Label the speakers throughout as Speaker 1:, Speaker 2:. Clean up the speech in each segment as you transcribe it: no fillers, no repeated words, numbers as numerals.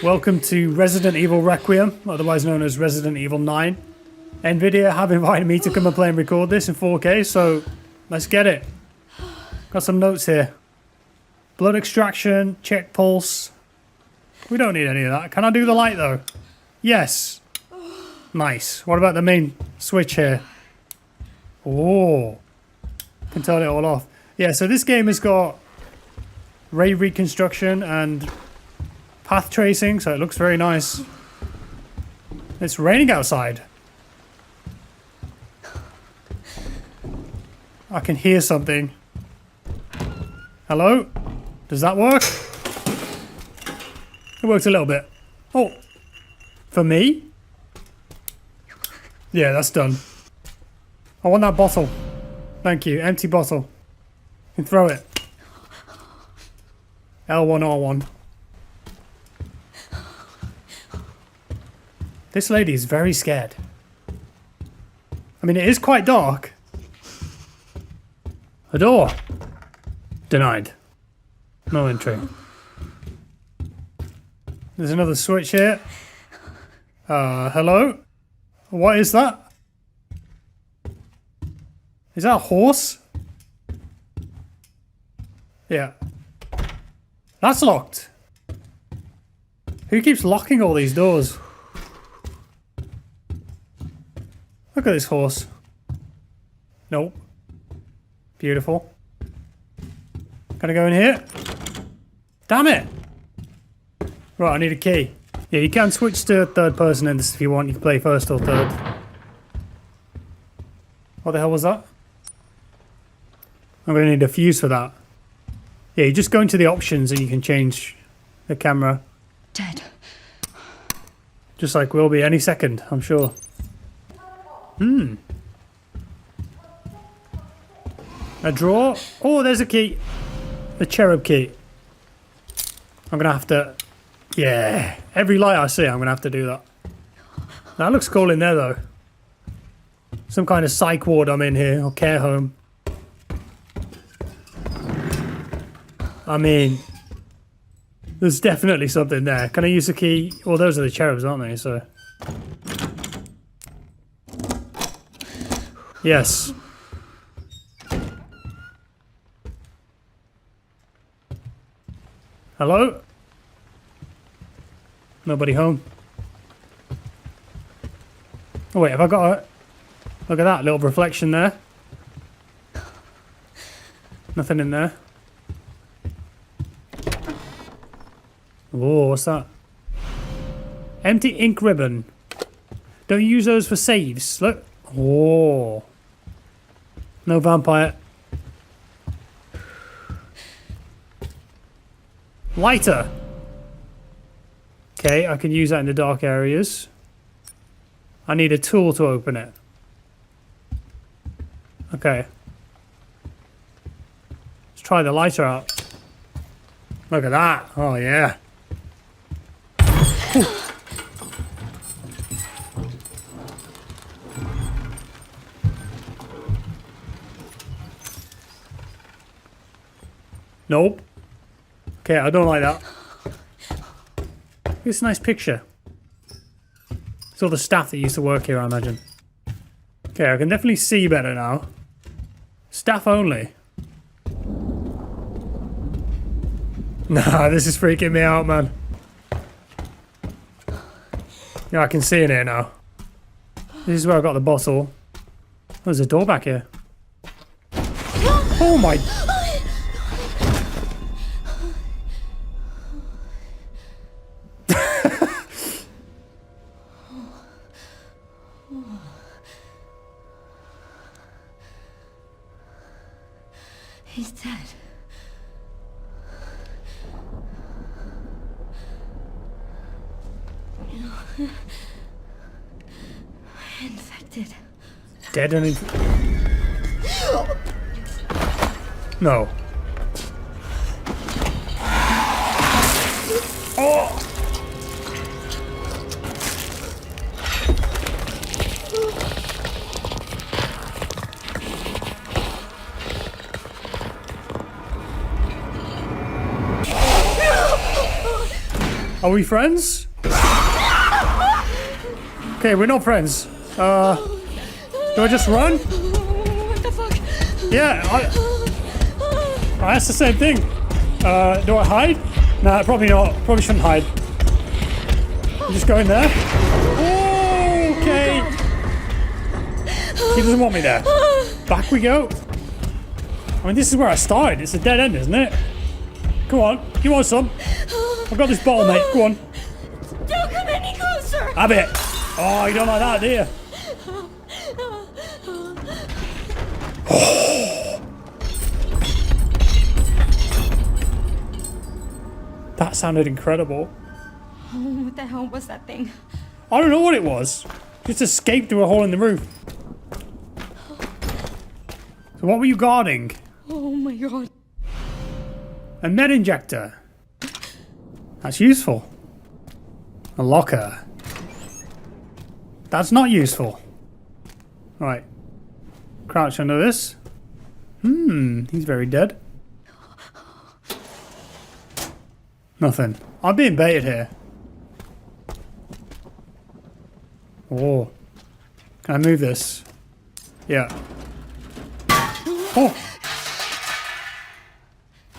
Speaker 1: Welcome to Resident Evil Requiem, otherwise known as Resident Evil 9. Nvidia have invited me to come and play and record this in 4K, so let's get it. Got some notes here. Blood extraction, check pulse. We don't need any of that. Can I do the light though? Yes. Nice. What about the main switch here? Oh. Can turn it all off. Yeah, so this game has got ray reconstruction and path tracing, so it looks very nice. It's raining outside. I can hear something. Hello? Does that work? It worked a little bit. Oh. For me? Yeah, that's done. I want that bottle. Thank you. Empty bottle. You can throw it. L1R1. This lady is very scared. I mean, it is quite dark. A door. Denied. No entry. There's another switch here. Hello? What is that? Is that a horse? Yeah. That's locked. Who keeps locking all these doors? Look at this horse. Nope. Beautiful. Can I go in here? Damn it! Right, I need a key. Yeah, you can switch to third person in this if you want. You can play first or third. What the hell was that? I'm going to need a fuse for that. Yeah, you just go into the options and you can change the camera.
Speaker 2: Dead.
Speaker 1: Just like we'll be any second, I'm sure. A drawer. Oh, there's a key. The cherub key. I'm going to have to... Yeah. Every light I see, I'm going to have to do that. That looks cool in there, though. Some kind of psych ward I'm in here, or care home. I mean... There's definitely something there. Can I use the key? Well, those are the cherubs, aren't they? So... Yes. Hello? Nobody home. Oh wait, have I got a... Look at that little reflection there. Nothing in there. Whoa, what's that? Empty ink ribbon. Don't you use those for saves? Look. Oh. No vampire. Lighter. Okay, I can use that in the dark areas. I need a tool to open it. Okay. Let's try the lighter out. Look at that. Oh, yeah. Whew. Nope. Okay, I don't like that. It's a nice picture. It's all the staff that used to work here, I imagine. Okay, I can definitely see better now. Staff only. Nah, this is freaking me out, man. Yeah, I can see in here now. This is where I got the bottle. Oh, there's a door back here. Oh my...
Speaker 2: He's dead. Infected.
Speaker 1: Dead and no. Oh! Are we friends? Okay, we're not friends. Do I just run?
Speaker 2: What the fuck?
Speaker 1: Yeah, that's the same thing. Do I hide? Nah, probably not. Probably shouldn't hide. I'm just going there. Okay. He doesn't want me there. Back we go. I mean, this is where I started. It's a dead end, isn't it? Come on. You want some? I've got this bottle, mate. Go on.
Speaker 2: Don't come any closer!
Speaker 1: Have it. Oh, you don't like that, do you? That sounded incredible.
Speaker 2: Oh, what the hell was that thing?
Speaker 1: I don't know what it was. Just escaped through a hole in the roof. So what were you guarding?
Speaker 2: Oh my god.
Speaker 1: A med injector. That's useful. A locker. That's not useful. Right. Crouch under this. He's very dead. Nothing. I'm being baited here. Oh. Can I move this? Yeah. Oh!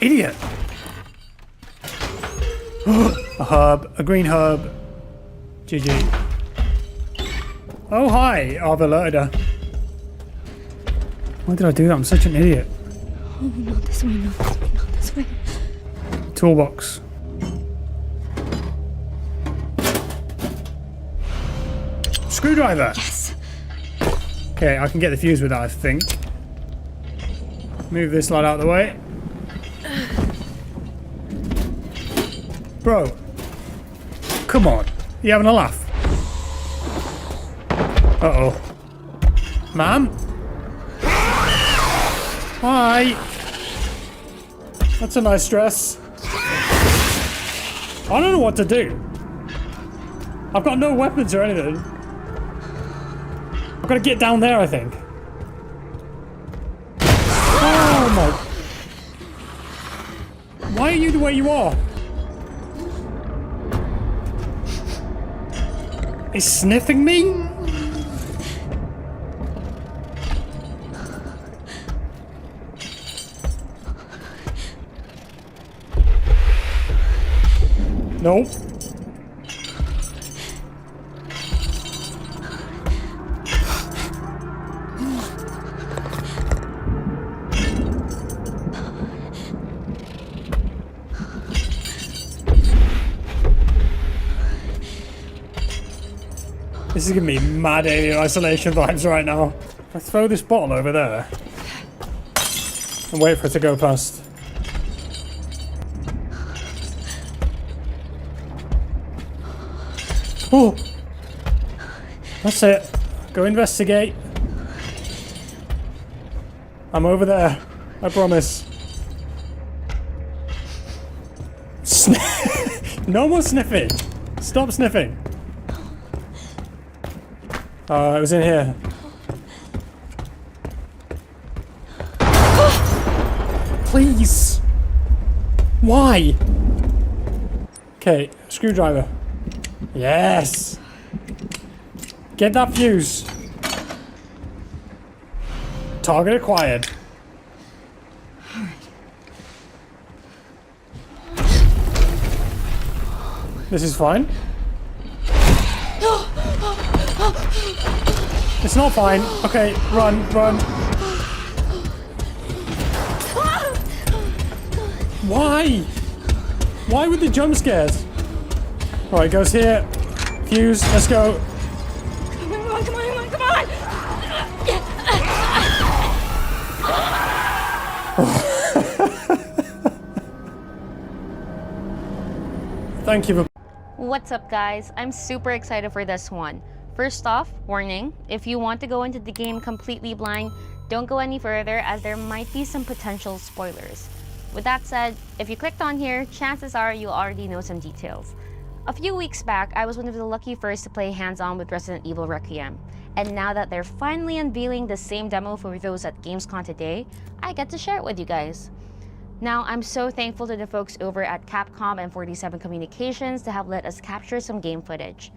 Speaker 1: Idiot! A herb. A green herb. GG. Oh, hi, I've alerted her. Why did I do that? I'm such an idiot.
Speaker 2: Oh, not this way, not this way, not this way.
Speaker 1: Toolbox. Screwdriver!
Speaker 2: Yes!
Speaker 1: Okay, I can get the fuse with that, I think. Move this light out of the way. Bro. Come on. You having a laugh? Uh-oh. Ma'am? Hi. That's a nice dress. I don't know what to do. I've got no weapons or anything. I've got to get down there, I think. Oh my... Why are you the way you are? Is sniffing me? Nope. This is giving me mad alien isolation vibes right now. If I throw this bottle over there and wait for it to go past. Oh, that's it. Go investigate. I'm over there. I promise. No more sniffing. Stop sniffing. It was in here. Please. Why? Okay, screwdriver. Yes. Get that fuse. Target acquired. This is fine. It's not fine. Okay, run, run. Why? Why with the jump scares? Alright, goes here. Fuse, let's go.
Speaker 2: Come on, come on, come on, come on!
Speaker 1: Thank you for...
Speaker 3: What's up guys? I'm super excited for this one. First off, warning, if you want to go into the game completely blind, don't go any further as there might be some potential spoilers. With that said, if you clicked on here, chances are you'll already know some details. A few weeks back, I was one of the lucky first to play hands-on with Resident Evil Requiem. And now that they're finally unveiling the same demo for those at Gamescom today, I get to share it with you guys. Now, I'm so thankful to the folks over at Capcom and 47 Communications to have let us capture some game footage.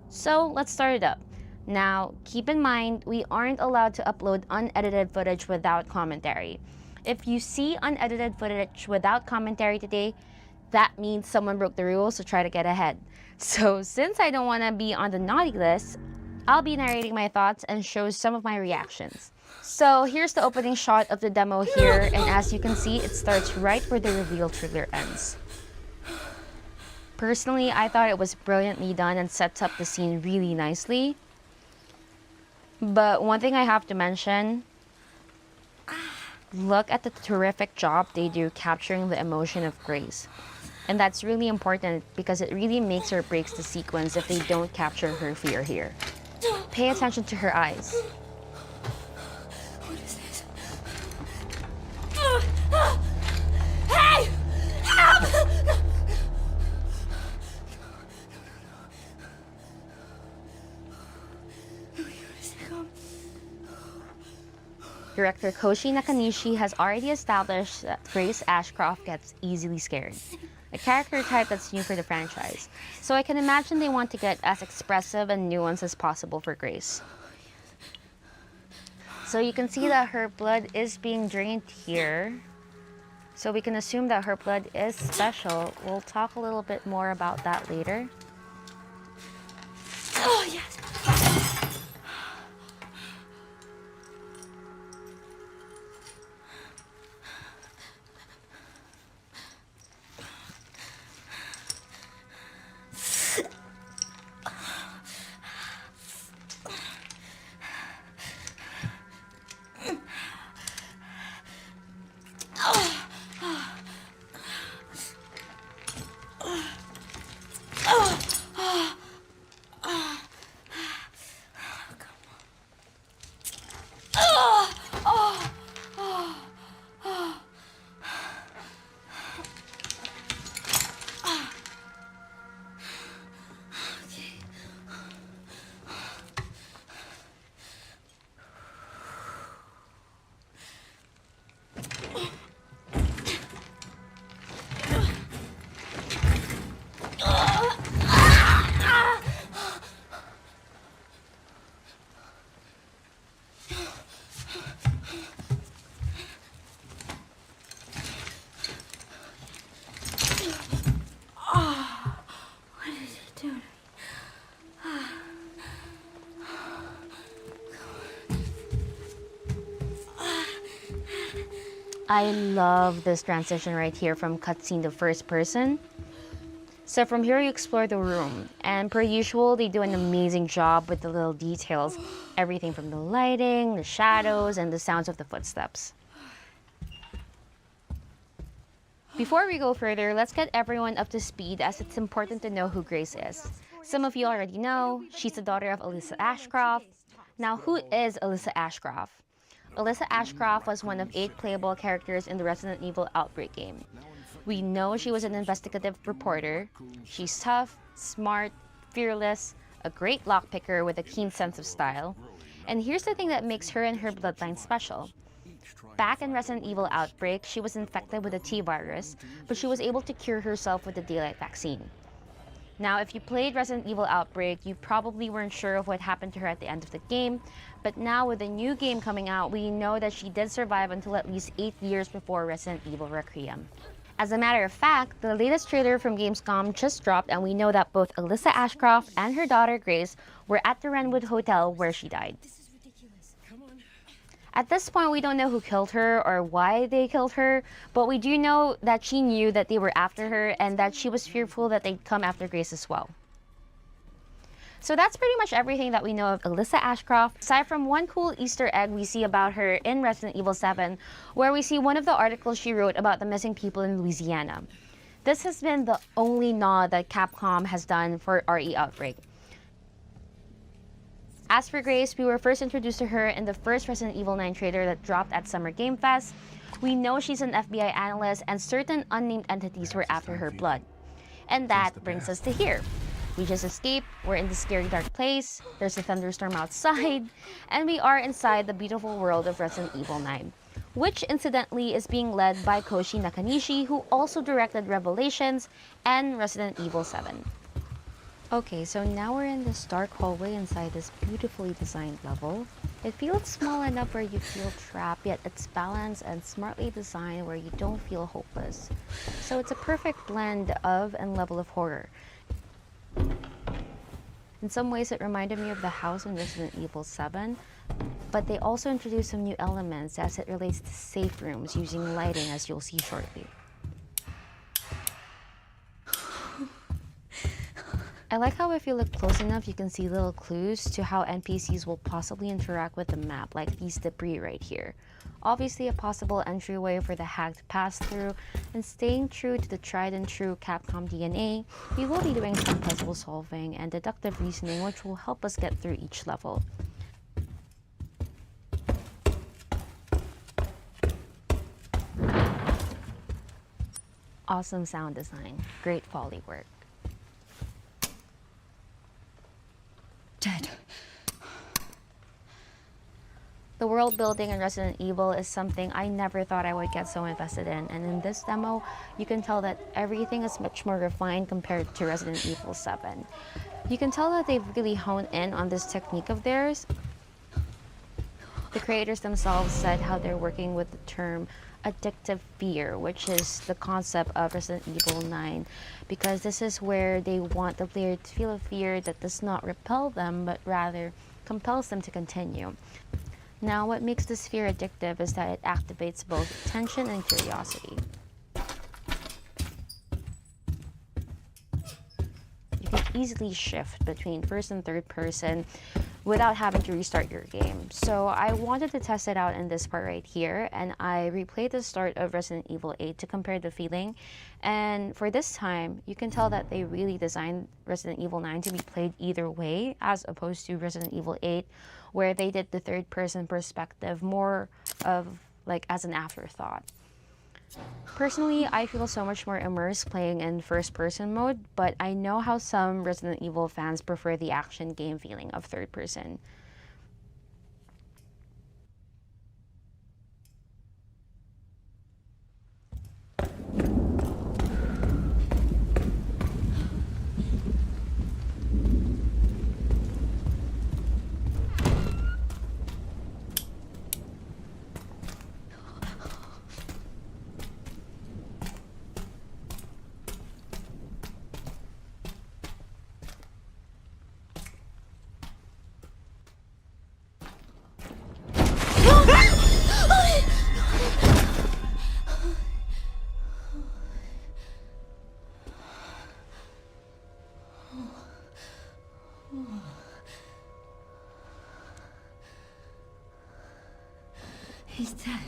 Speaker 3: So let's start it up. Now, keep in mind, we aren't allowed to upload unedited footage without commentary. If you see unedited footage without commentary today, that means someone broke the rules to try to get ahead. So since I don't want to be on the naughty list, I'll be narrating my thoughts and show some of my reactions. So here's the opening shot of the demo here, and as you can see, it starts right where the reveal trailer ends. Personally, I thought it was brilliantly done and sets up the scene really nicely. But one thing I have to mention, look at the terrific job they do capturing the emotion of Grace. And that's really important because it really makes or breaks the sequence if they don't capture her fear here. Pay attention to her eyes.
Speaker 2: What is this? Hey! Help!
Speaker 3: Director Koshi Nakanishi has already established that Grace Ashcroft gets easily scared, a character type that's new for the franchise. So I can imagine they want to get as expressive and nuanced as possible for Grace. So you can see that her blood is being drained here. So we can assume that her blood is special. We'll talk a little bit more about that later.
Speaker 2: Oh, yes.
Speaker 3: I love this transition right here from cutscene to first person. So from here you explore the room, and per usual they do an amazing job with the little details. Everything from the lighting, the shadows, and the sounds of the footsteps. Before we go further, let's get everyone up to speed as it's important to know who Grace is. Some of you already know, she's the daughter of Alyssa Ashcroft. Now, who is Alyssa Ashcroft? Alyssa Ashcroft was one of 8 playable characters in the Resident Evil Outbreak game. We know she was an investigative reporter. She's tough, smart, fearless, a great lockpicker with a keen sense of style. And here's the thing that makes her and her bloodline special. Back in Resident Evil Outbreak, she was infected with the T-virus, but she was able to cure herself with the Daylight vaccine. Now, if you played Resident Evil Outbreak, you probably weren't sure of what happened to her at the end of the game, but now with the new game coming out, we know that she did survive until at least 8 years before Resident Evil Requiem. As a matter of fact, the latest trailer from Gamescom just dropped, and we know that both Alyssa Ashcroft and her daughter Grace were at the Renwood Hotel where she died. At this point, we don't know who killed her or why they killed her, but we do know that she knew that they were after her and that she was fearful that they'd come after Grace as well. So that's pretty much everything that we know of Alyssa Ashcroft, aside from one cool Easter egg we see about her in Resident Evil 7, where we see one of the articles she wrote about the missing people in Louisiana. This has been the only nod that Capcom has done for RE Outbreak. As for Grace, we were first introduced to her in the first Resident Evil 9 trailer that dropped at Summer Game Fest. We know she's an FBI analyst and certain unnamed entities were after her blood. And that brings us to here. We just escaped, we're in this scary dark place, there's a thunderstorm outside, and we are inside the beautiful world of Resident Evil 9. which incidentally is being led by Koshi Nakanishi, who also directed Revelations and Resident Evil 7. Okay, so now we're in this dark hallway inside this beautifully designed level. It feels small enough where you feel trapped, yet it's balanced and smartly designed where you don't feel hopeless. So it's a perfect blend of and level of horror. In some ways, it reminded me of the house in Resident Evil 7, but they also introduced some new elements as it relates to safe rooms using lighting, as you'll see shortly. I like how if you look close enough, you can see little clues to how NPCs will possibly interact with the map, like these debris right here. Obviously a possible entryway for the hack to pass through, and staying true to the tried and true Capcom DNA, we will be doing some puzzle solving and deductive reasoning which will help us get through each level. Awesome sound design, great Foley work.
Speaker 2: Dead.
Speaker 3: The world building in Resident Evil is something I never thought I would get so invested in, and in this demo, you can tell that everything is much more refined compared to Resident Evil 7. You can tell that they've really honed in on this technique of theirs. The creators themselves said how they're working with the term addictive fear, which is the concept of Resident Evil 9, because this is where they want the player to feel a fear that does not repel them, but rather compels them to continue. Now, what makes this fear addictive is that it activates both tension and curiosity. You can easily shift between first and third person without having to restart your game. So I wanted to test it out in this part right here, and I replayed the start of Resident Evil 8 to compare the feeling. And for this time, you can tell that they really designed Resident Evil 9 to be played either way, as opposed to Resident Evil 8, where they did the third person perspective more of like as an afterthought. Personally, I feel so much more immersed playing in first-person mode, but I know how some Resident Evil fans prefer the action game feeling of third person.
Speaker 2: He's dead.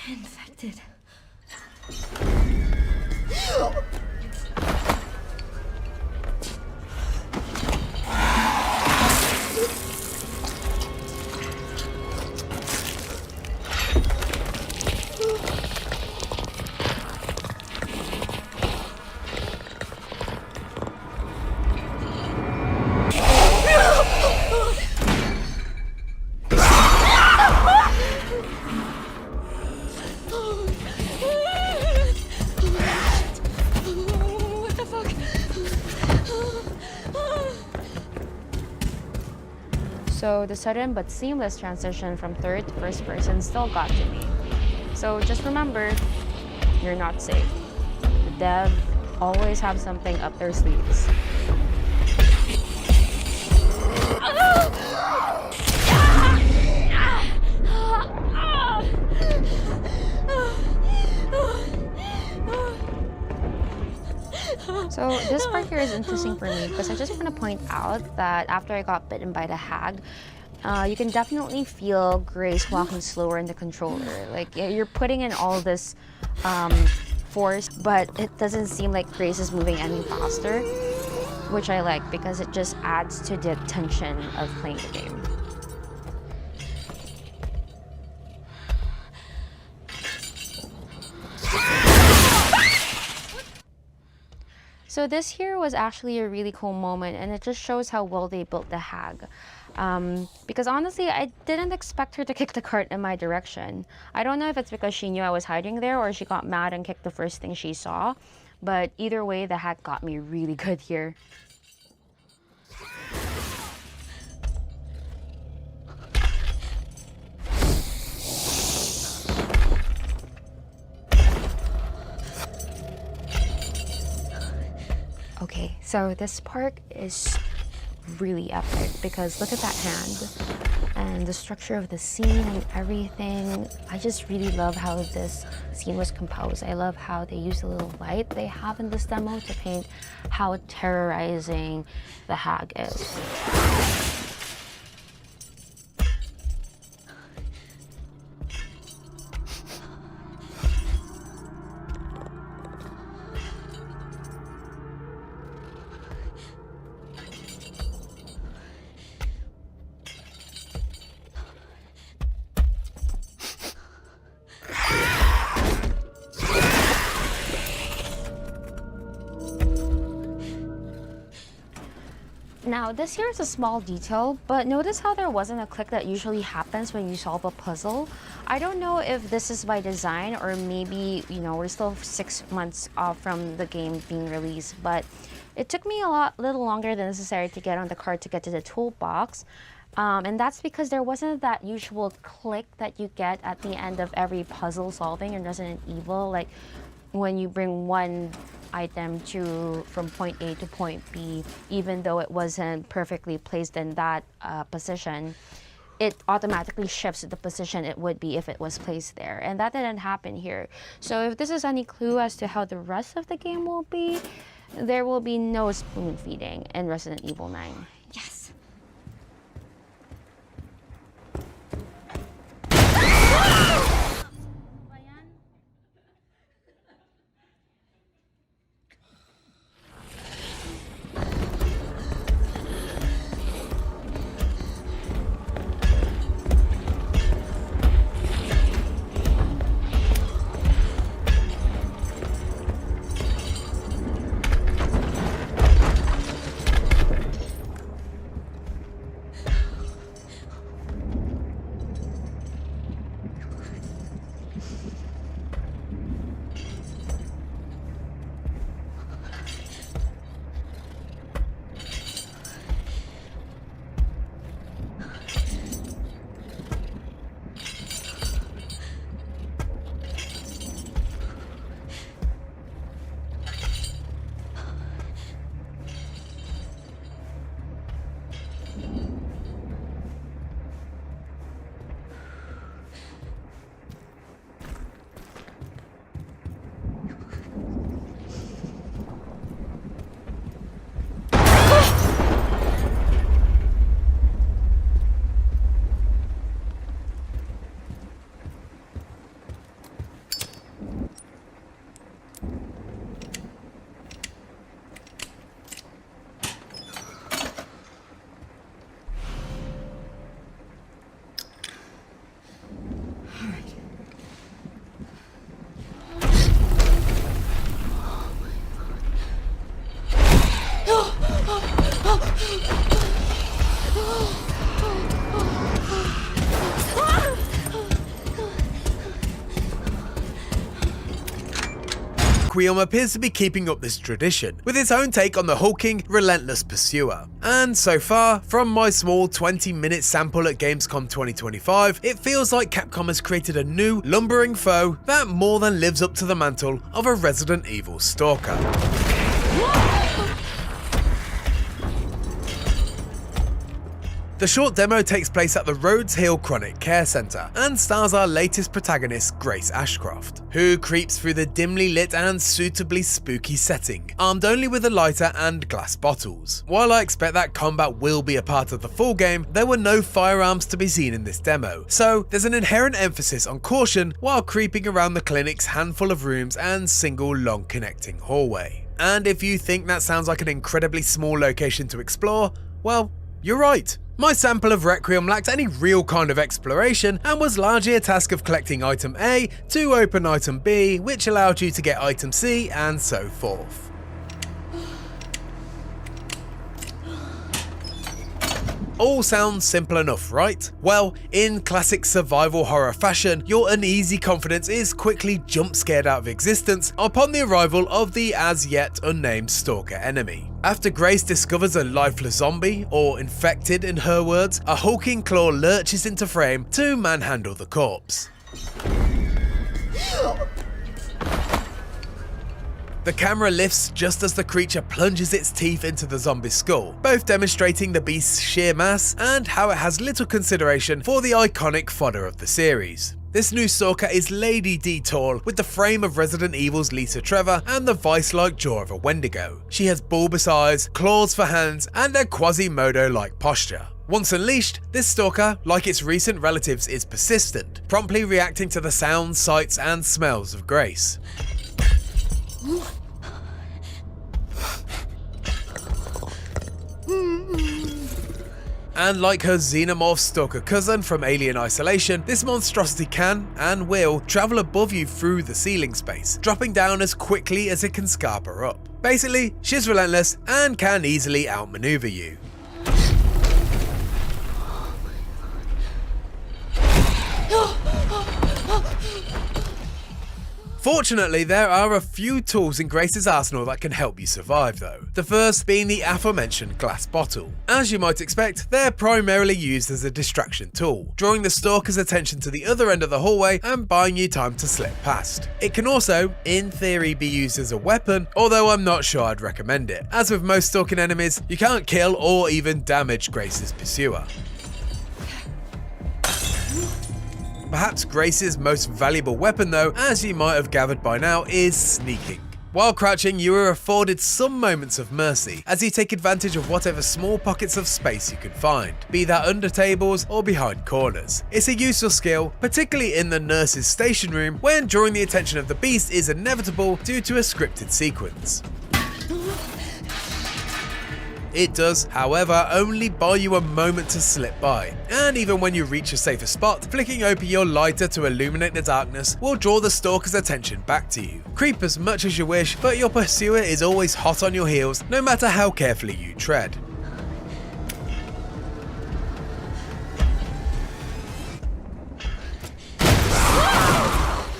Speaker 2: Infected.
Speaker 3: So the sudden but seamless transition from third to first person still got to me. So just remember, you're not safe. The dev always have something up their sleeves. So this part here is interesting for me because I just want to point out that after I got bitten by the hag, you can definitely feel Grace walking slower in the controller. Like you're putting in all this force, but it doesn't seem like Grace is moving any faster, which I like because it just adds to the tension of playing the game. So this here was actually a really cool moment, and it just shows how well they built the hag. Because honestly, I didn't expect her to kick the cart in my direction. I don't know if it's because she knew I was hiding there or she got mad and kicked the first thing she saw, but either way, the hag got me really good here. Okay, so this part is really epic because look at that hand and the structure of the scene and everything. I just really love how this scene was composed. I love how they use the little light they have in this demo to paint how terrorizing the hag is. Now, this here is a small detail, but notice how there wasn't a click that usually happens when you solve a puzzle. I don't know if this is by design or maybe, you know, we're still 6 months off from the game being released, but it took me a little longer than necessary to get on the card to get to the toolbox. And that's because there wasn't that usual click that you get at the end of every puzzle solving in Resident Evil, like when you bring one item from point A to point B, even though it wasn't perfectly placed in that position, it automatically shifts to the position it would be if it was placed there. And that didn't happen here. So if this is any clue as to how the rest of the game will be, there will be no spoon feeding in Resident Evil 9.
Speaker 2: Yes.
Speaker 4: Requiem appears to be keeping up this tradition, with its own take on the hulking, relentless pursuer. And so far, from my small 20-minute sample at Gamescom 2025, it feels like Capcom has created a new, lumbering foe that more than lives up to the mantle of a Resident Evil stalker. The short demo takes place at the Rhodes Hill Chronic Care Centre and stars our latest protagonist, Grace Ashcroft, who creeps through the dimly lit and suitably spooky setting, armed only with a lighter and glass bottles. While I expect that combat will be a part of the full game, there were no firearms to be seen in this demo, so there's an inherent emphasis on caution while creeping around the clinic's handful of rooms and single long connecting hallway. And if you think that sounds like an incredibly small location to explore, well, you're right. My sample of Requiem lacked any real kind of exploration and was largely a task of collecting item A to open item B, which allowed you to get item C and so forth. All sounds simple enough, right? Well, in classic survival horror fashion, your uneasy confidence is quickly jump scared out of existence upon the arrival of the as yet unnamed stalker enemy. After Grace discovers a lifeless zombie, or infected in her words, a hulking claw lurches into frame to manhandle the corpse. The camera lifts just as the creature plunges its teeth into the zombie's skull, both demonstrating the beast's sheer mass and how it has little consideration for the iconic fodder of the series. This new stalker is Lady D tall, with the frame of Resident Evil's Lisa Trevor and the vice-like jaw of a Wendigo. She has bulbous eyes, claws for hands, and a Quasimodo-like posture. Once unleashed, this stalker, like its recent relatives, is persistent, promptly reacting to the sounds, sights, and smells of Grace. And like her xenomorph stalker cousin from Alien Isolation, this monstrosity can, and will, travel above you through the ceiling space, dropping down as quickly as it can scarper up. Basically, she's relentless and can easily outmaneuver you. Fortunately, there are a few tools in Grace's arsenal that can help you survive though. The first being the aforementioned glass bottle. As you might expect, they're primarily used as a distraction tool, drawing the stalker's attention to the other end of the hallway and buying you time to slip past. It can also, in theory, be used as a weapon, although I'm not sure I'd recommend it. As with most stalking enemies, you can't kill or even damage Grace's pursuer. Perhaps Grace's most valuable weapon though, as you might have gathered by now, is sneaking. While crouching, you are afforded some moments of mercy, as you take advantage of whatever small pockets of space you can find, be that under tables or behind corners. It's a useful skill, particularly in the nurse's station room, when drawing the attention of the beast is inevitable due to a scripted sequence. It does, however, only buy you a moment to slip by, and even when you reach a safer spot, flicking open your lighter to illuminate the darkness will draw the stalker's attention back to you. Creep as much as you wish, but your pursuer is always hot on your heels, no matter how carefully you tread.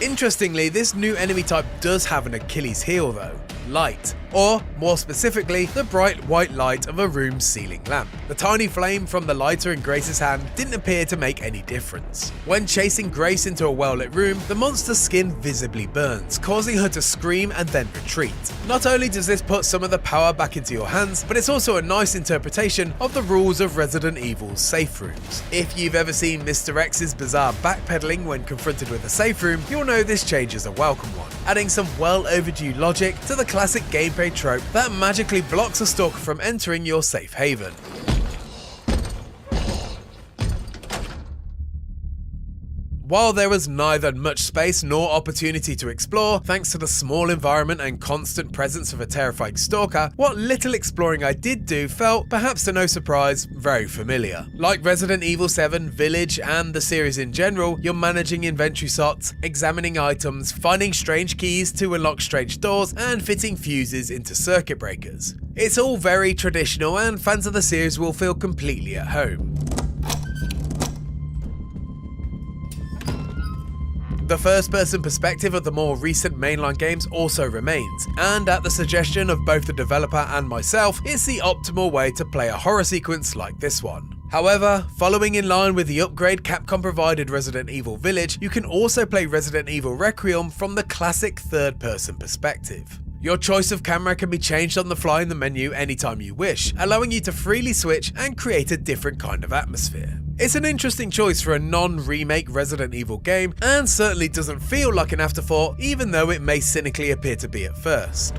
Speaker 4: Interestingly, this new enemy type does have an Achilles heel though. Light, or more specifically, the bright white light of a room's ceiling lamp. The tiny flame from the lighter in Grace's hand didn't appear to make any difference. When chasing Grace into a well-lit room, the monster's skin visibly burns, causing her to scream and then retreat. Not only does this put some of the power back into your hands, but it's also a nice interpretation of the rules of Resident Evil's safe rooms. If you've ever seen Mr. X's bizarre backpedaling when confronted with a safe room, you'll know this change is a welcome one, adding some well overdue logic to the classic gameplay trope that magically blocks a stalker from entering your safe haven. While there was neither much space nor opportunity to explore, thanks to the small environment and constant presence of a terrifying stalker, what little exploring I did do felt, perhaps to no surprise, very familiar. Like Resident Evil 7, Village, and the series in general, you're managing inventory slots, examining items, finding strange keys to unlock strange doors, and fitting fuses into circuit breakers. It's all very traditional, and fans of the series will feel completely at home. The first-person perspective of the more recent mainline games also remains, and at the suggestion of both the developer and myself, it's the optimal way to play a horror sequence like this one. However, following in line with the upgrade Capcom provided Resident Evil Village, you can also play Resident Evil Requiem from the classic third-person perspective. Your choice of camera can be changed on the fly in the menu anytime you wish, allowing you to freely switch and create a different kind of atmosphere. It's an interesting choice for a non-remake Resident Evil game, and certainly doesn't feel like an afterthought, even though it may cynically appear to be at first.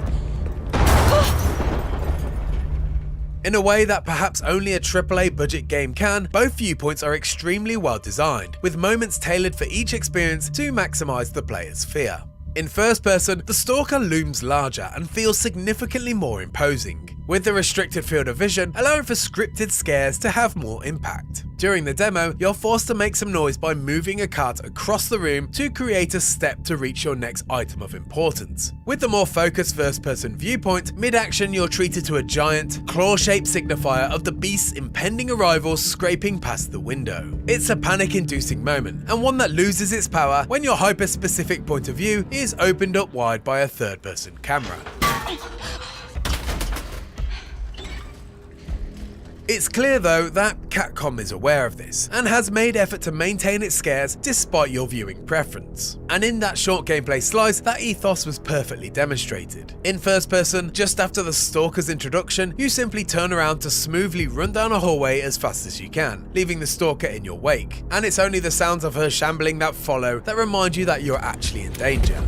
Speaker 4: In a way that perhaps only a AAA budget game can, both viewpoints are extremely well designed, with moments tailored for each experience to maximise the player's fear. In first person, the stalker looms larger and feels significantly more imposing, with the restricted field of vision allowing for scripted scares to have more impact. During the demo, you're forced to make some noise by moving a cart across the room to create a step to reach your next item of importance. With the more focused first-person viewpoint, mid-action you're treated to a giant, claw-shaped signifier of the beast's impending arrival scraping past the window. It's a panic-inducing moment, and one that loses its power when your hyper-specific point of view is opened up wide by a third-person camera. It's clear though that Capcom is aware of this, and has made effort to maintain its scares despite your viewing preference. And in that short gameplay slice, that ethos was perfectly demonstrated. In first person, just after the stalker's introduction, you simply turn around to smoothly run down a hallway as fast as you can, leaving the stalker in your wake. And it's only the sounds of her shambling that follow that remind you that you're actually in danger.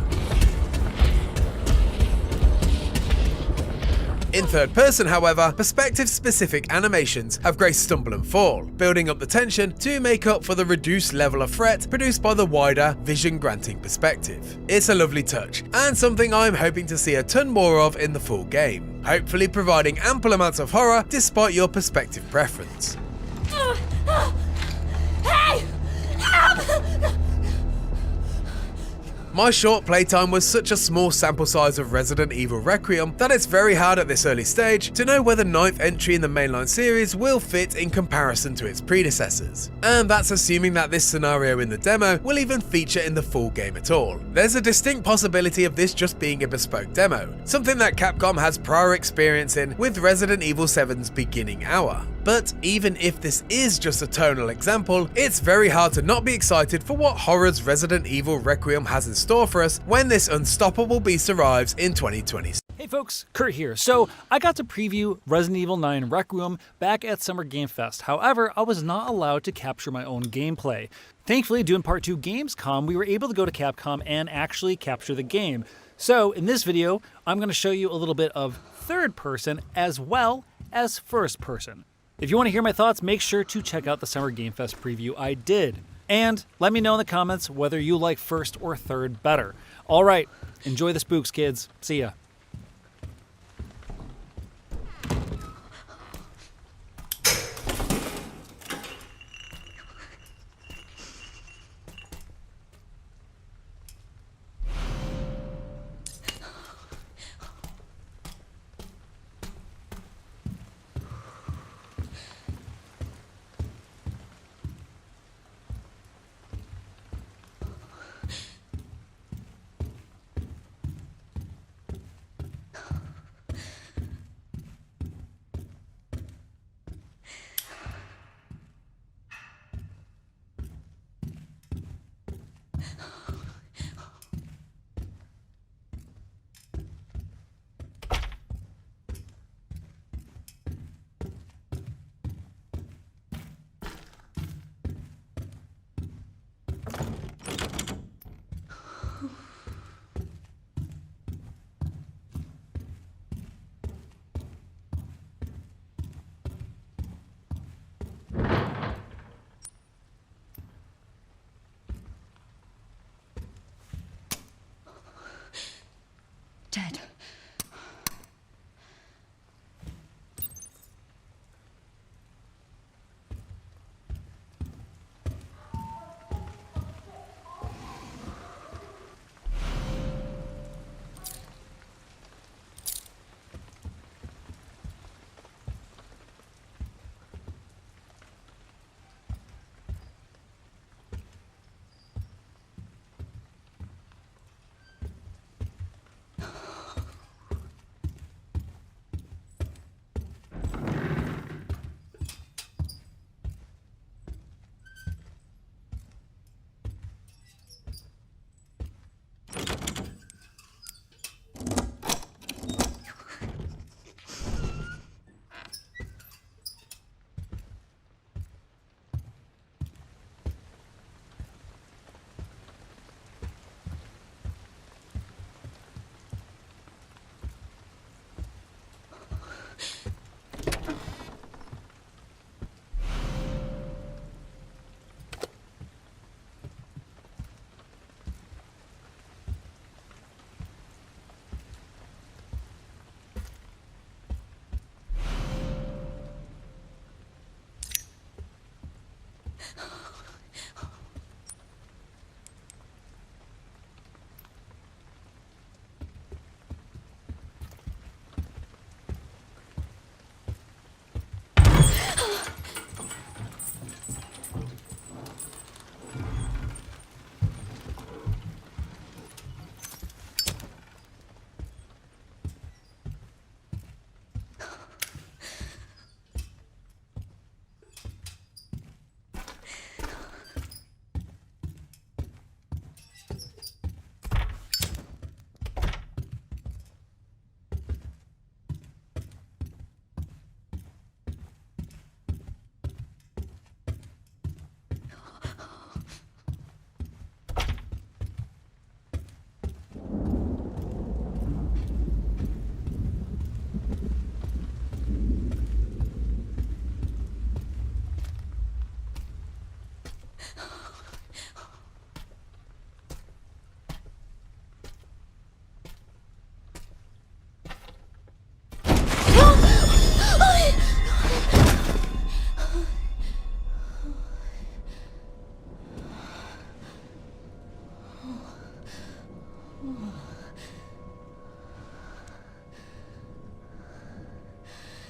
Speaker 4: In third person, however, perspective-specific animations have graced stumble and fall, building up the tension to make up for the reduced level of threat produced by the wider, vision-granting perspective. It's a lovely touch, and something I'm hoping to see a ton more of in the full game, hopefully providing ample amounts of horror despite your perspective preference.
Speaker 2: Hey! Help!
Speaker 4: My short playtime was such a small sample size of Resident Evil Requiem that it's very hard at this early stage to know whether ninth entry in the mainline series will fit in comparison to its predecessors. And that's assuming that this scenario in the demo will even feature in the full game at all. There's a distinct possibility of this just being a bespoke demo, something that Capcom has prior experience in with Resident Evil 7's beginning hour. But even if this is just a tonal example, it's very hard to not be excited for what horrors Resident Evil Requiem has in store for us when this unstoppable beast arrives in 2020.
Speaker 5: Hey folks, Kurt here. So I got to preview Resident Evil 9 Requiem back at Summer Game Fest. However, I was not allowed to capture my own gameplay. Thankfully, doing Part 2 Gamescom, we were able to go to Capcom and actually capture the game. So in this video, I'm going to show you a little bit of third person as well as first person. If you want to hear my thoughts, make sure to check out the Summer Game Fest preview I did. And let me know in the comments whether you like first or third better. All right, enjoy the spooks, kids. See ya.
Speaker 2: Dead.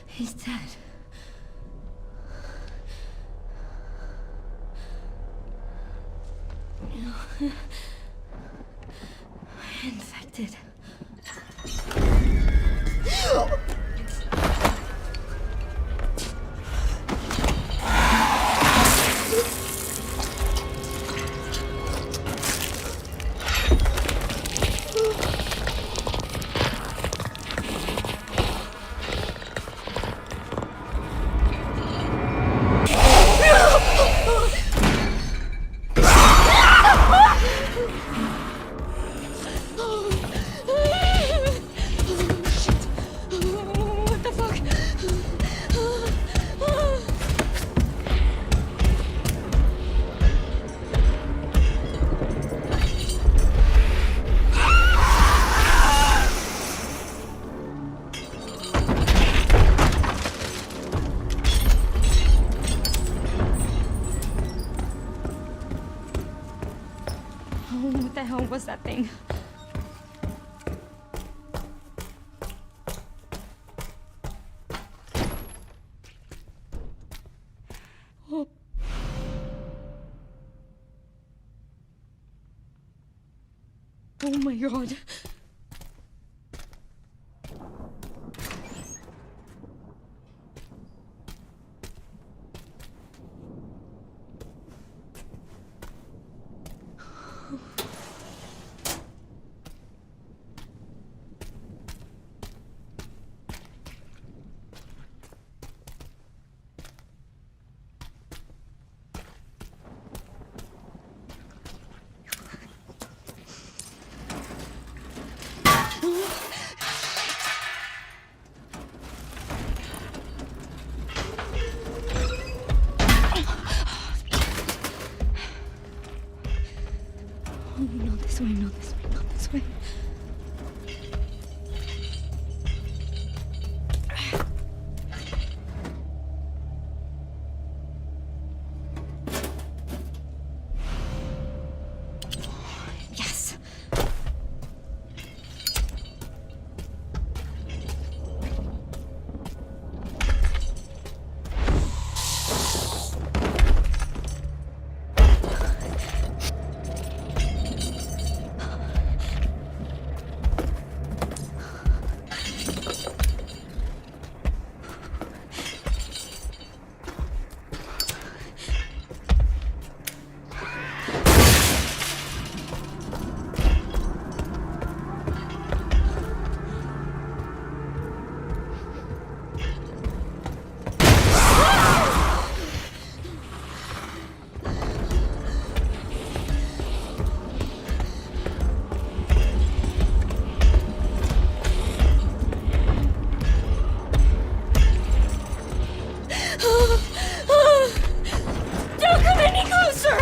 Speaker 2: He's dead. Infected. What the hell was that thing? Oh. Oh my god. Not this way, not this way, not this way. Yes. Don't come any closer!